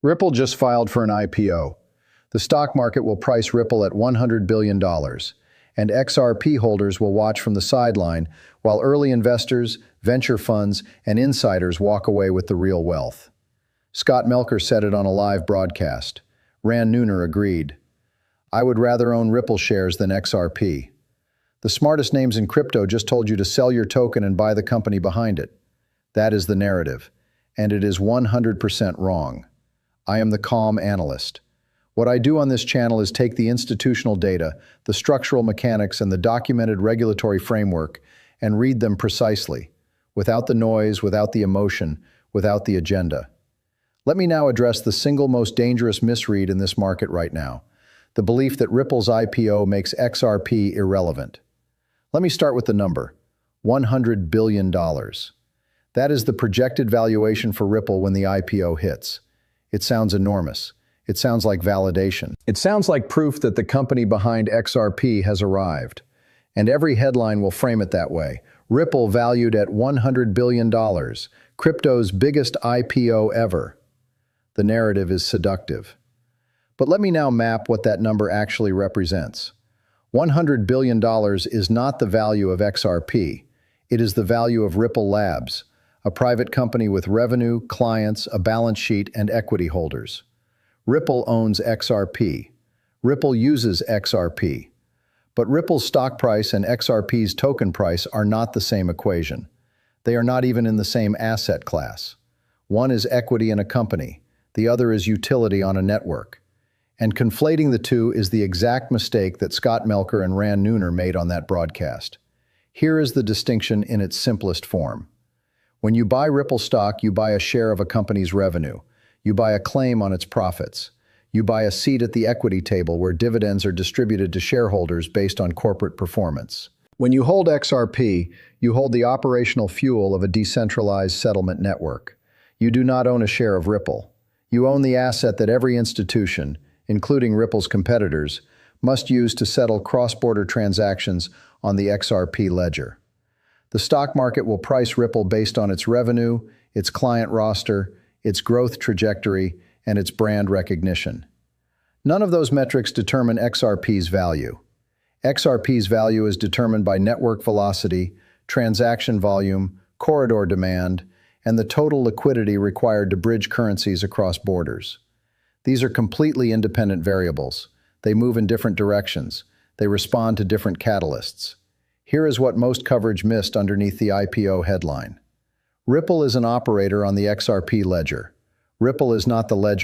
Ripple just filed for an IPO. The stock market will price Ripple at $100 billion, and XRP holders will watch from the sideline while early investors, venture funds, and insiders walk away with the real wealth. Scott Melker said it on a live broadcast. Neuner agreed. "I would rather own Ripple shares than XRP. The smartest names in crypto just told you to sell your token and buy the company behind it. That is the narrative, and it is 100% wrong. I am the Calm Analyst. What I do on this channel is take the institutional data, the structural mechanics, and the documented regulatory framework and read them precisely, without the noise, without the emotion, without the agenda. Let me now address the single most dangerous misread in this market right now, the belief that Ripple's IPO makes XRP irrelevant. Let me start with the number, $100 billion. That is the projected valuation for Ripple when the IPO hits. It sounds enormous. It sounds like validation. It sounds like proof that the company behind XRP has arrived. And every headline will frame it that way. Ripple valued at $100 billion, crypto's biggest IPO ever. The narrative is seductive. But let me now map what that number actually represents. $100 billion is not the value of XRP. It is the value of Ripple Labs, a private company with revenue, clients, a balance sheet, and equity holders. Ripple owns XRP. Ripple uses XRP. But Ripple's stock price and XRP's token price are not the same equation. They are not even in the same asset class. One is equity in a company. The other is utility on a network. And conflating the two is the exact mistake that Scott Melker and Neuner made on that broadcast. Here is the distinction in its simplest form. When you buy Ripple stock, you buy a share of a company's revenue. You buy a claim on its profits. You buy a seat at the equity table where dividends are distributed to shareholders based on corporate performance. When you hold XRP, you hold the operational fuel of a decentralized settlement network. You do not own a share of Ripple. You own the asset that every institution, including Ripple's competitors, must use to settle cross-border transactions on the XRP ledger. The stock market will price Ripple based on its revenue, its client roster, its growth trajectory, and its brand recognition. None of those metrics determine XRP's value. XRP's value is determined by network velocity, transaction volume, corridor demand, and the total liquidity required to bridge currencies across borders. These are completely independent variables. They move in different directions. They respond to different catalysts. Here is what most coverage missed underneath the IPO headline. Ripple is an operator on the XRP ledger. Ripple is not the ledger.